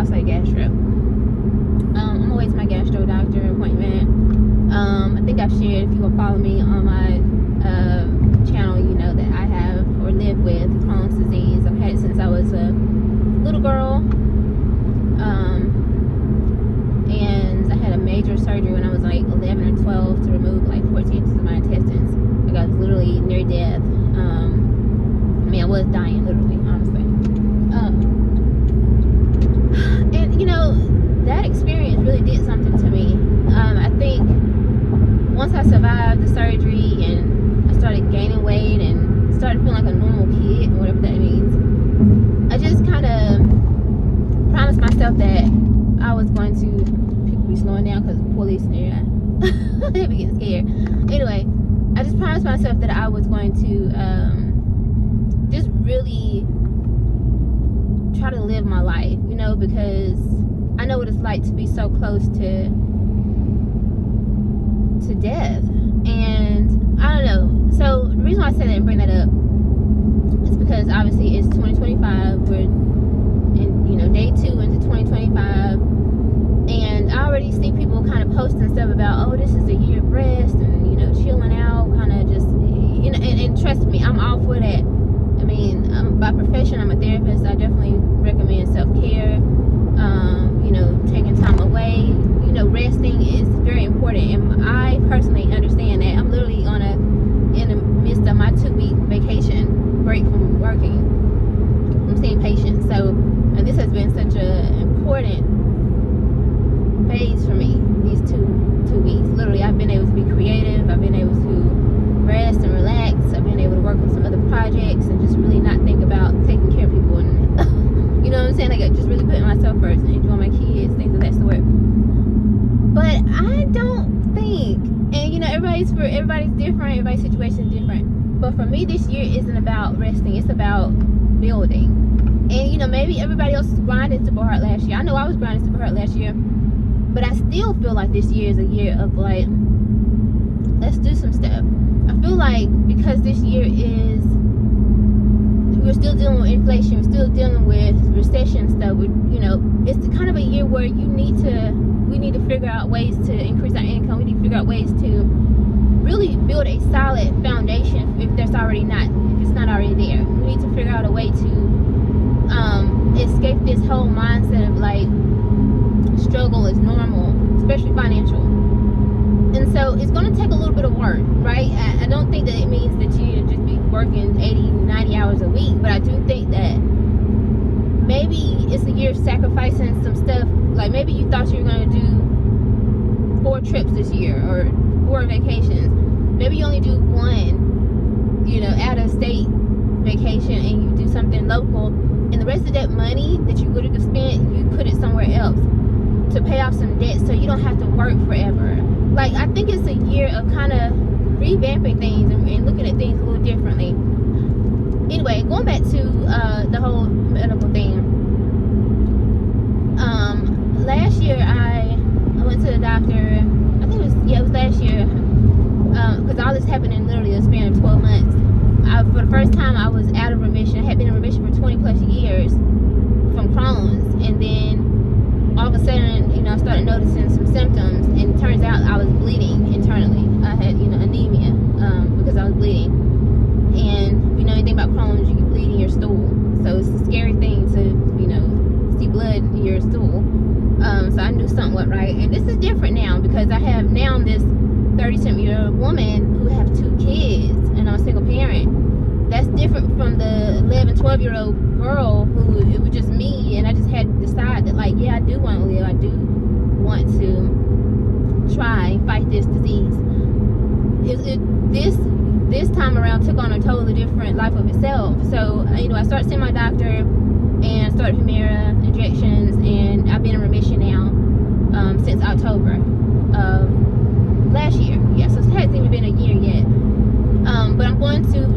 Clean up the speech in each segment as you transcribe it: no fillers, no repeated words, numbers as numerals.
I'll say gastro. I'm gonna wait to my gastro doctor appointment. I think I've shared, if you will follow me on my channel, you know that I have or live with Crohn's disease. I've had it since I was a little girl. And I had a major surgery when I was like 11 or 12 to remove like 14 inches of my intestines. Like I was literally near death. I mean, I was dying literally, honestly. And you know, that experience really did something to me. I think once I survived the surgery and I started gaining weight and started feeling like a normal kid, whatever that means, I just kind of promised myself that I was going to, people be slowing down because the police in there. They be getting scared. Anyway, I just promised myself that I was going to just really try to live my life, you know, because I know what it's like to be so close to death. And I don't know. So the reason why I said that and bring that up is because obviously it's 2025. We're in, you know, day 2 into 2025. And I already see people kind of posting stuff about, oh, this is a year of rest and, you know, chilling out, kind of just, you know, and trust me, I'm all for that. I mean, by profession, I'm a therapist. I definitely recommend self-care, you know, taking time away, you know, resting is very important. And I personally understand that. I'm literally in the midst of my 2-week vacation break from working. I'm seeing patients. So, and this has been such an important phase for me, these two weeks. Literally, I've been able to be creative. I've been able to rest and relax. I've been able to work on some other projects and just really not think about taking care of people and you know what I'm saying, like just really putting myself first and enjoying my kids, things of that sort. But I don't think, and you know, everybody's different, everybody's situation is different, but for me this year isn't about resting, it's about building. And you know, maybe everybody else grinded super hard last year. I know I was grinding super hard last year, but I still feel like this year is a year of like, let's do some stuff. I feel like because this year is, we're still dealing with inflation, we're still dealing with recession stuff, you know, it's kind of a year where we need to figure out ways to increase our income. We need to figure out ways to really build a solid foundation if it's not already there. We need to figure out a way to escape this whole mindset of like struggle is normal, especially financial. And so it's going to take a little bit of work, right? I don't think that it means that you need to just be working 80, 90 hours a week, but I do think that maybe it's a year of sacrificing some stuff. Like maybe you thought you were going to do 4 trips this year or 4 vacations. Maybe you only do 1, you know, out of state vacation, and you do something local, and the rest of that money that you would have spent, you put it somewhere else to pay off some debt so you don't have to work forever. Like, I think it's a year of kind of revamping things and looking at things a little differently. Anyway, going back to the whole medical thing. Last year I went to the doctor. I think it was last year, because all this happened in literally a span of 12 months. For the first time I was out of remission. I had been in remission for 20 plus years from Crohn's, and then all of a sudden, you know, I started noticing some symptoms, and it turns out I was bleeding internally. I had, you know, anemia because I was bleeding. And if you know anything about Crohn's, you can bleed in your stool. So it's a scary thing to, you know, see blood in your stool. So I knew something wasn't right. And this is different now because I have now this 30-something-year-old woman who have 2 kids, and I'm a single parent. That's different from the 11, 12-year-old girl who it was just me, and I just had to decide that, like, yeah, I do want to live. I do want to try and fight this disease. This time around took on a totally different life of itself. So, you know, I started seeing my doctor and started Humira injections, and I've been in remission now since October of last year. Yeah, so it hasn't even been a year yet. But I'm going to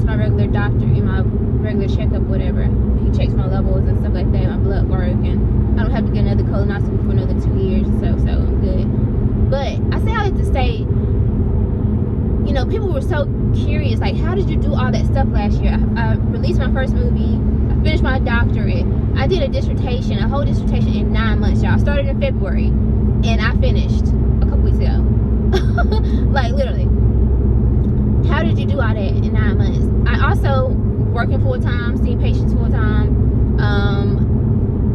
my regular doctor, in my regular checkup, whatever. He checks my levels and stuff like that, my blood work, and I don't have to get another colonoscopy for another 2 years, so I'm good. But I say all that to say, you know, people were so curious, like, how did you do all that stuff last year? I released my first movie, I finished my doctorate. I did a whole dissertation in 9 months, y'all. I started in February, and I finished a couple weeks ago. Like, literally. How did you do all that in 9 months? I also working full-time, seeing patients full-time,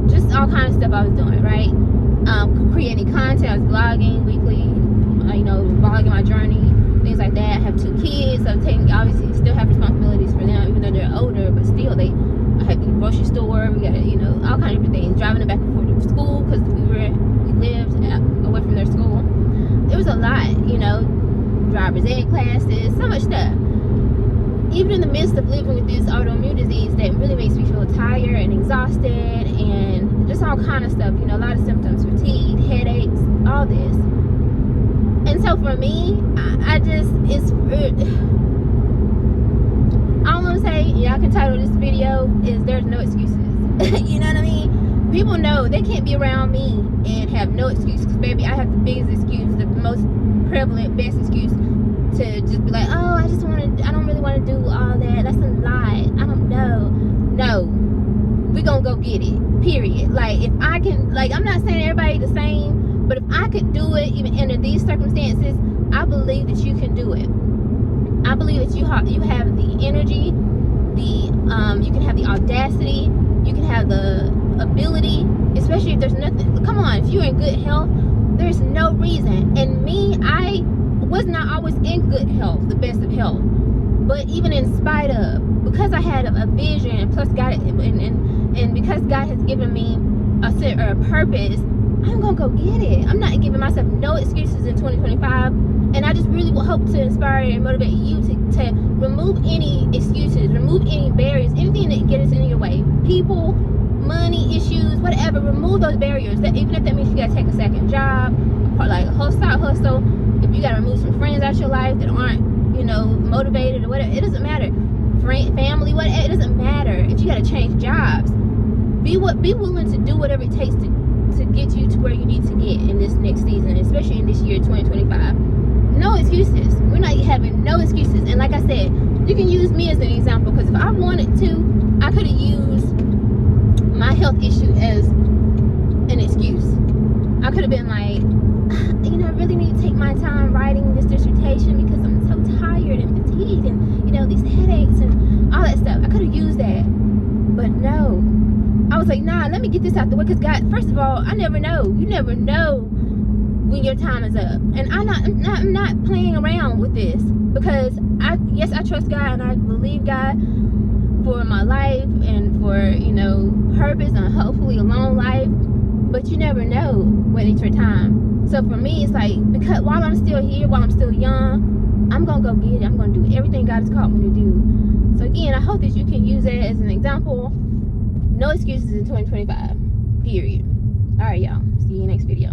just all kind of stuff I was doing, right? Creating content, I was blogging weekly, blogging my journey, things like that. I have 2 kids, so obviously still have responsibilities for them, even though they're older, but still I had the grocery store, we got all kind of different things, driving them back and forth to school, because we lived away from their school. It was a lot, driver's ed classes, so much stuff. Even in the midst of living with this autoimmune disease that really makes me feel tired and exhausted and just all kind of stuff, a lot of symptoms, fatigue, headaches, all this. And so for me, I don't want to say, I can title this video is There's No Excuses. You know what I mean? People know they can't be around me and have no excuses. Baby, I have the biggest excuse, the most prevalent, best excuse to just be like, oh, I don't really want to do all that. That's a lie. I don't know. No. We gonna go get it. Period. Like, if I can, I'm not saying everybody the same, but if I could do it, even under these circumstances, I believe that you can do it. I believe that you have the energy, you can have the audacity, you can have the ability, especially if there's nothing. Come on, if you're in good health, there's no reason. And me, I was not always in good health, the best of health, but even in spite of, because I had a vision, and plus God, and because God has given me a purpose, I'm gonna go get it. I'm not giving myself no excuses in 2025, and I just really will hope to inspire and motivate you to remove any excuses, remove any barriers, anything that gets in your way. People, money issues, whatever. Remove those barriers. That even if that means you gotta take a second job, or like a whole side hustle. If you gotta remove some friends out your life that aren't, motivated or whatever, it doesn't matter. Family, whatever, it doesn't matter. If you gotta change jobs, be willing to do whatever it takes to get you to where you need to get in this next season, especially in this year 2025. No excuses. We're not having no excuses. And like I said, you can use me as an example, because if I wanted to, I could have used my health issue as an excuse. I could have been like, I really need to take my time writing this dissertation because I'm so tired and fatigued and, these headaches and all that stuff. I could have used that. But no. I was like, nah, let me get this out the way, because God, first of all, I never know. You never know when your time is up. And I'm not playing around with this, because I trust God and I believe God for my life and for, purpose and hopefully a long life. But you never know when it's your time. So for me, it's like, because while I'm still here, while I'm still young, I'm going to go get it. I'm going to do everything God has called me to do. So again, I hope that you can use it as an example. No excuses in 2025. Period. All right, y'all. See you next video.